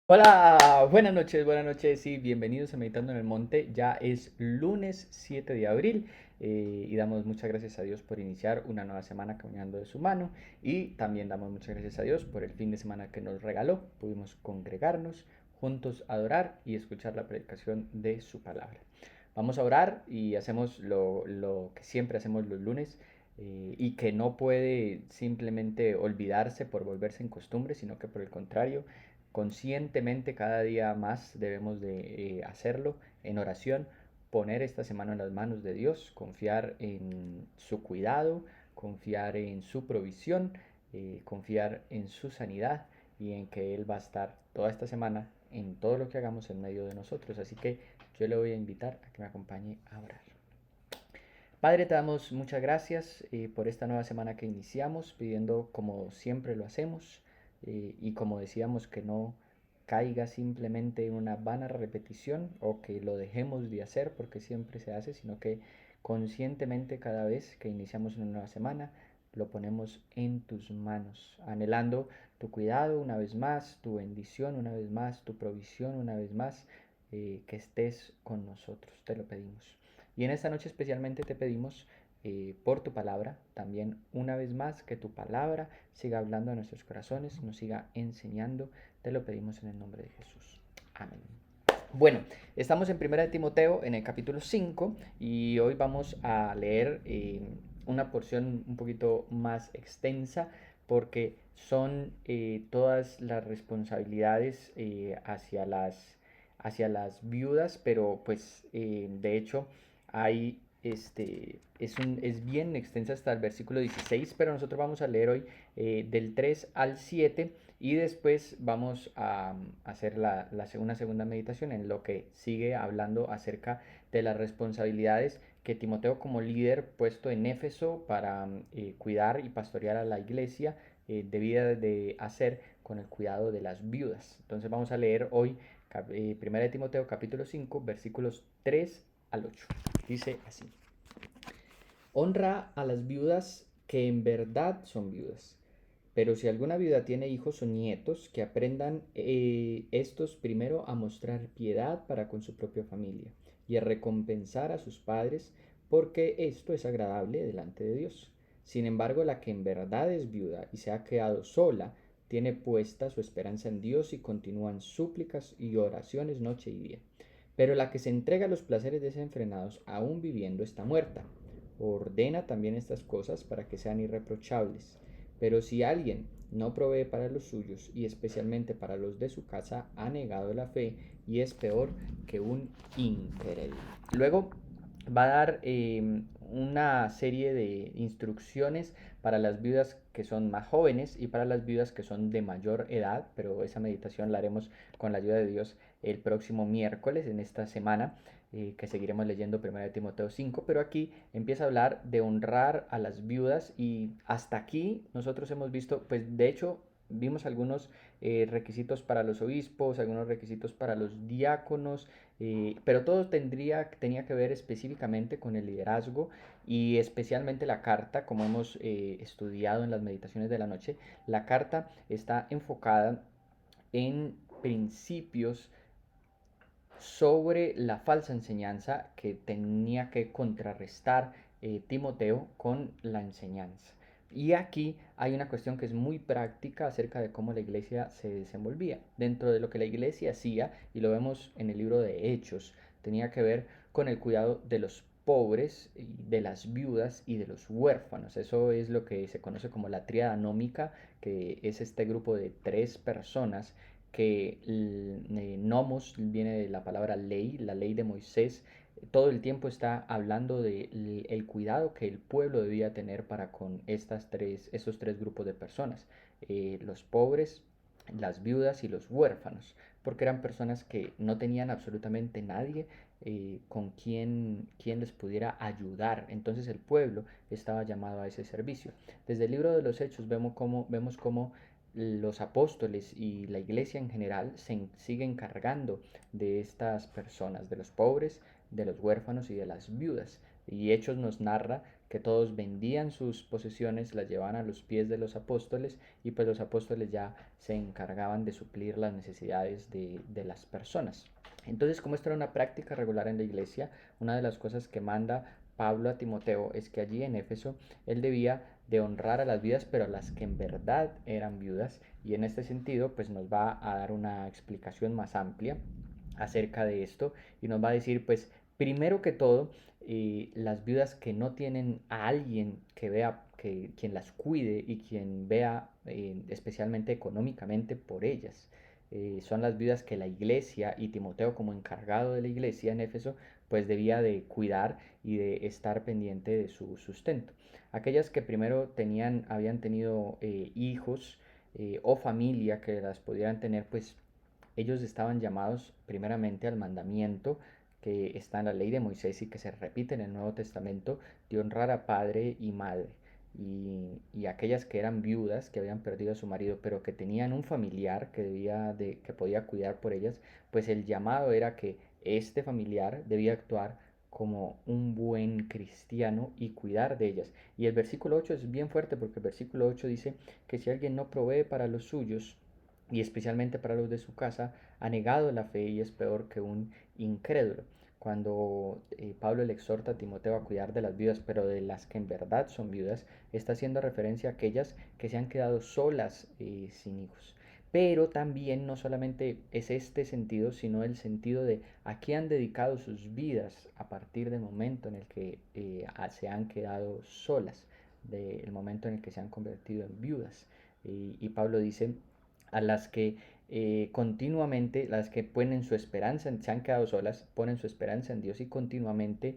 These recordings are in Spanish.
Hola, buenas noches y bienvenidos a Meditando en el Monte. Ya es lunes 7 de abril y damos muchas gracias a Dios por iniciar una nueva semana caminando de su mano y también damos muchas gracias a Dios por el fin de semana que nos regaló. Pudimos congregarnos juntos, adorar y escuchar la predicación de su palabra. Vamos a orar y hacemos lo que siempre hacemos los lunes y que no puede simplemente olvidarse por volverse en costumbre, sino que por el contrario conscientemente cada día más debemos de hacerlo en oración, poner esta semana en las manos de Dios, confiar en su cuidado, confiar en su provisión, confiar en su sanidad y en que Él va a estar toda esta semana en todo lo que hagamos en medio de nosotros. Así que yo le voy a invitar a que me acompañe a orar. Padre, te damos muchas gracias por esta nueva semana que iniciamos, pidiendo como siempre lo hacemos y como decíamos que no caiga simplemente en una vana repetición o que lo dejemos de hacer porque siempre se hace, sino que conscientemente cada vez que iniciamos una nueva semana lo ponemos en tus manos, anhelando tu cuidado una vez más, tu bendición una vez más, tu provisión una vez más, que estés con nosotros, te lo pedimos. Y en esta noche especialmente te pedimos por tu palabra, también una vez más que tu palabra siga hablando a nuestros corazones, nos siga enseñando, te lo pedimos en el nombre de Jesús. Amén. Bueno, estamos en Primera de Timoteo en el capítulo 5 y hoy vamos a leer una porción un poquito más extensa porque son todas las responsabilidades hacia las viudas, pero pues de hecho hay es bien extensa hasta el versículo 16, pero nosotros vamos a leer hoy del 3 al 7 y después vamos a hacer una segunda meditación en lo que sigue hablando acerca de las responsabilidades que Timoteo como líder puesto en Éfeso para cuidar y pastorear a la iglesia debía de hacer con el cuidado de las viudas. Entonces vamos a leer hoy 1 de Timoteo capítulo 5 versículos 3 al 8. Dice así: Honra a las viudas que en verdad son viudas. Pero si alguna viuda tiene hijos o nietos, que aprendan estos primero a mostrar piedad para con su propia familia y a recompensar a sus padres, porque esto es agradable delante de Dios. Sin embargo, la que en verdad es viuda y se ha quedado sola, tiene puesta su esperanza en Dios y continúan súplicas y oraciones noche y día. Pero la que se entrega a los placeres desenfrenados, aún viviendo, está muerta. Ordena también estas cosas para que sean irreprochables. Pero si alguien no provee para los suyos, y especialmente para los de su casa, ha negado la fe y es peor que un incrédulo. Luego va a dar una serie de instrucciones para las viudas que son más jóvenes y para las viudas que son de mayor edad, pero esa meditación la haremos con la ayuda de Dios el próximo miércoles en esta semana, que seguiremos leyendo 1 Timoteo 5, pero aquí empieza a hablar de honrar a las viudas y hasta aquí nosotros hemos visto, pues de hecho vimos algunos requisitos para los obispos, algunos requisitos para los diáconos, pero todo tenía que ver específicamente con el liderazgo y especialmente la carta, como hemos estudiado en las meditaciones de la noche, la carta está enfocada en principios sobre la falsa enseñanza que tenía que contrarrestar Timoteo con la enseñanza. Y aquí hay una cuestión que es muy práctica acerca de cómo la iglesia se desenvolvía. Dentro de lo que la iglesia hacía, y lo vemos en el libro de Hechos, tenía que ver con el cuidado de los pobres, de las viudas y de los huérfanos. Eso es lo que se conoce como la tríada nómica, que es este grupo de tres personas que nomos viene de la palabra ley, la ley de Moisés, todo el tiempo está hablando de el cuidado que el pueblo debía tener para con esos tres grupos de personas, los pobres, las viudas y los huérfanos, porque eran personas que no tenían absolutamente nadie con quien les pudiera ayudar. Entonces el pueblo estaba llamado a ese servicio. Desde el libro de los Hechos vemos cómo los apóstoles y la iglesia en general se sigue encargando de estas personas, de los pobres, de los huérfanos y de las viudas. Y Hechos nos narra que todos vendían sus posesiones, las llevaban a los pies de los apóstoles y pues los apóstoles ya se encargaban de suplir las necesidades de las personas. Entonces, como esto era una práctica regular en la iglesia, una de las cosas que manda Pablo a Timoteo es que allí en Éfeso él debía de honrar a las viudas, pero a las que en verdad eran viudas, y en este sentido pues nos va a dar una explicación más amplia acerca de esto y nos va a decir pues primero que todo las viudas que no tienen a alguien que vea que quien las cuide y quien vea especialmente económicamente por ellas. Son las viudas que la iglesia y Timoteo como encargado de la iglesia en Éfeso pues debía de cuidar y de estar pendiente de su sustento. Aquellas que primero habían tenido hijos o familia que las pudieran tener, pues ellos estaban llamados primeramente al mandamiento que está en la ley de Moisés y que se repite en el Nuevo Testamento de honrar a padre y madre. Y aquellas que eran viudas, que habían perdido a su marido, pero que tenían un familiar que podía cuidar por ellas, pues el llamado era que este familiar debía actuar como un buen cristiano y cuidar de ellas. Y el versículo 8 es bien fuerte porque el versículo 8 dice que si alguien no provee para los suyos, y especialmente para los de su casa, ha negado la fe y es peor que un incrédulo. Cuando Pablo le exhorta a Timoteo a cuidar de las viudas, pero de las que en verdad son viudas, está haciendo referencia a aquellas que se han quedado solas sin hijos. Pero también no solamente es este sentido, sino el sentido de a qué han dedicado sus vidas a partir del momento en el que se han quedado solas, del momento en el que se han convertido en viudas. Y Pablo dice a las que continuamente, las que ponen su esperanza, se han quedado solas, ponen su esperanza en Dios y continuamente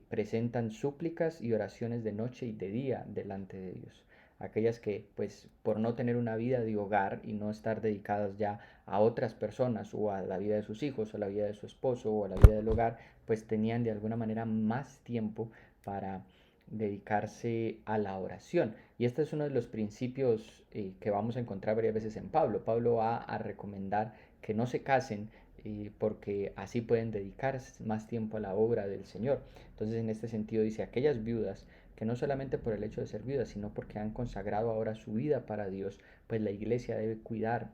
presentan súplicas y oraciones de noche y de día delante de Dios. Aquellas que, pues, por no tener una vida de hogar y no estar dedicadas ya a otras personas o a la vida de sus hijos o a la vida de su esposo o a la vida del hogar, pues tenían de alguna manera más tiempo para dedicarse a la oración. Y este es uno de los principios que vamos a encontrar varias veces en Pablo. Pablo va a recomendar que no se casen porque así pueden dedicar más tiempo a la obra del Señor. Entonces en este sentido dice, aquellas viudas que no solamente por el hecho de ser viudas, sino porque han consagrado ahora su vida para Dios, pues la iglesia debe cuidar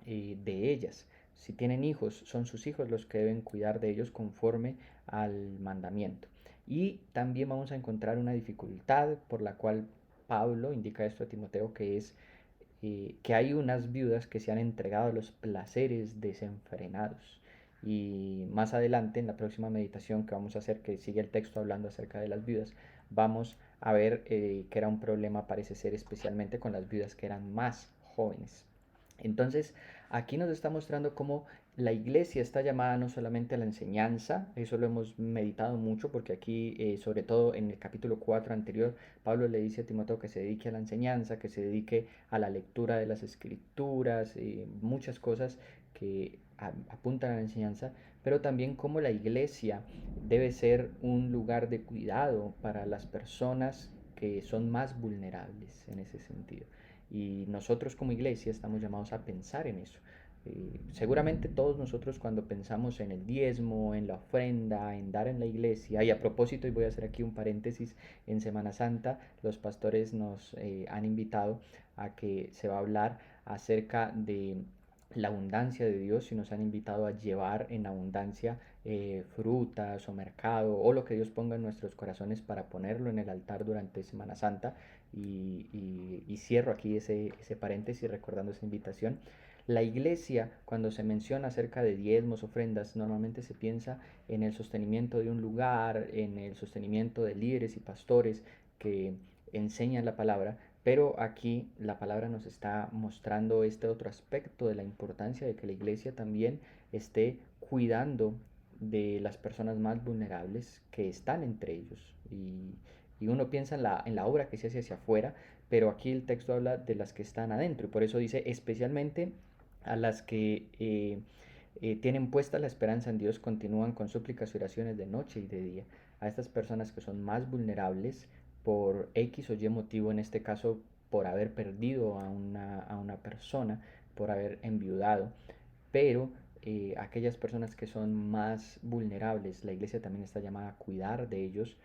de ellas. Si tienen hijos, son sus hijos los que deben cuidar de ellos conforme al mandamiento. Y también vamos a encontrar una dificultad por la cual Pablo indica esto a Timoteo, que es que hay unas viudas que se han entregado a los placeres desenfrenados. Y más adelante, en la próxima meditación que vamos a hacer, que sigue el texto hablando acerca de las viudas, vamos a ver que era un problema, parece ser, especialmente con las viudas que eran más jóvenes. Entonces, aquí nos está mostrando cómo la iglesia está llamada no solamente a la enseñanza, eso lo hemos meditado mucho porque aquí, sobre todo en el capítulo 4 anterior, Pablo le dice a Timoteo que se dedique a la enseñanza, que se dedique a la lectura de las escrituras, muchas cosas que apuntan a la enseñanza, pero también cómo la iglesia debe ser un lugar de cuidado para las personas que son más vulnerables en ese sentido. Y nosotros como iglesia estamos llamados a pensar en eso. Seguramente todos nosotros cuando pensamos en el diezmo, en la ofrenda, en dar en la iglesia, y a propósito, y voy a hacer aquí un paréntesis, en Semana Santa los pastores nos han invitado a que se va a hablar acerca de la abundancia de Dios y nos han invitado a llevar en abundancia frutas o mercado o lo que Dios ponga en nuestros corazones para ponerlo en el altar durante Semana Santa y cierro aquí ese paréntesis recordando esa invitación. La iglesia, cuando se menciona acerca de diezmos, ofrendas, normalmente se piensa en el sostenimiento de un lugar, en el sostenimiento de líderes y pastores que enseñan la palabra, pero aquí la palabra nos está mostrando este otro aspecto de la importancia de que la iglesia también esté cuidando de las personas más vulnerables que están entre ellos. Y uno piensa en la obra que se hace hacia afuera, pero aquí el texto habla de las que están adentro y por eso dice especialmente a las que tienen puesta la esperanza en Dios, continúan con súplicas y oraciones de noche y de día. A estas personas que son más vulnerables por X o Y motivo, en este caso por haber perdido a una persona, por haber enviudado, pero aquellas personas que son más vulnerables, la iglesia también está llamada a cuidar de ellos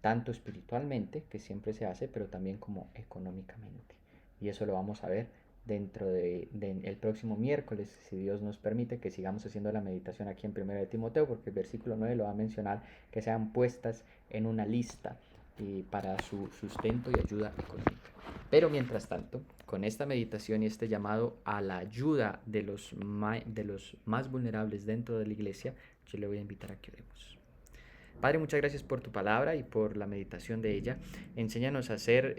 tanto espiritualmente, que siempre se hace, pero también como económicamente. Y eso lo vamos a ver dentro el próximo miércoles, si Dios nos permite que sigamos haciendo la meditación aquí en 1 de Timoteo, porque el versículo 9 lo va a mencionar, que sean puestas en una lista para su sustento y ayuda económica. Pero mientras tanto, con esta meditación y este llamado a la ayuda de los más vulnerables dentro de la iglesia, yo le voy a invitar a que oremos. Padre, muchas gracias por tu palabra y por la meditación de ella. Enséñanos a ser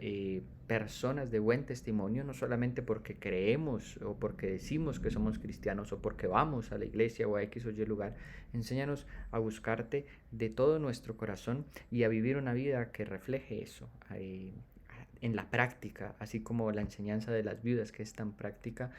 personas de buen testimonio, no solamente porque creemos o porque decimos que somos cristianos o porque vamos a la iglesia o a X o Y lugar. Enséñanos a buscarte de todo nuestro corazón y a vivir una vida que refleje eso en la práctica, así como la enseñanza de las viudas, que es tan práctica.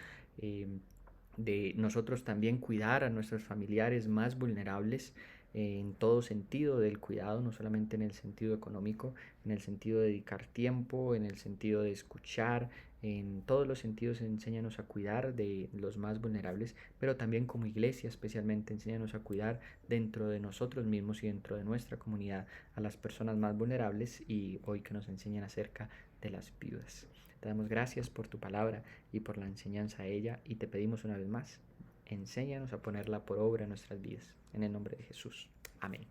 De nosotros también cuidar a nuestros familiares más vulnerables en todo sentido del cuidado, no solamente en el sentido económico, en el sentido de dedicar tiempo, en el sentido de escuchar, en todos los sentidos enséñanos a cuidar de los más vulnerables, pero también como iglesia especialmente enséñanos a cuidar dentro de nosotros mismos y dentro de nuestra comunidad a las personas más vulnerables y hoy que nos enseñan acerca de las viudas. Te damos gracias por tu palabra y por la enseñanza a ella y te pedimos una vez más, enséñanos a ponerla por obra en nuestras vidas. En el nombre de Jesús. Amén.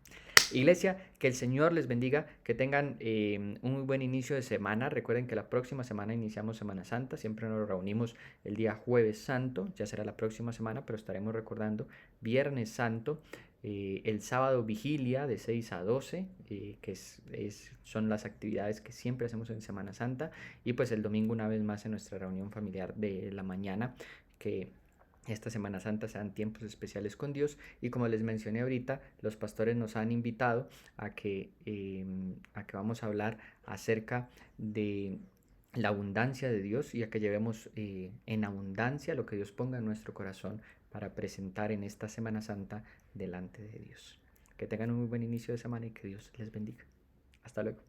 Iglesia, que el Señor les bendiga, que tengan un muy buen inicio de semana. Recuerden que la próxima semana iniciamos Semana Santa, siempre nos reunimos el día Jueves Santo, ya será la próxima semana, pero estaremos recordando Viernes Santo, el sábado vigilia de 6 a 12, que son las actividades que siempre hacemos en Semana Santa, y pues el domingo una vez más en nuestra reunión familiar de la mañana, que esta Semana Santa sean tiempos especiales con Dios. Y como les mencioné ahorita, los pastores nos han invitado a que vamos a hablar acerca de la abundancia de Dios y a que llevemos en abundancia lo que Dios ponga en nuestro corazón para presentar en esta Semana Santa delante de Dios. Que tengan un muy buen inicio de semana y que Dios les bendiga. Hasta luego.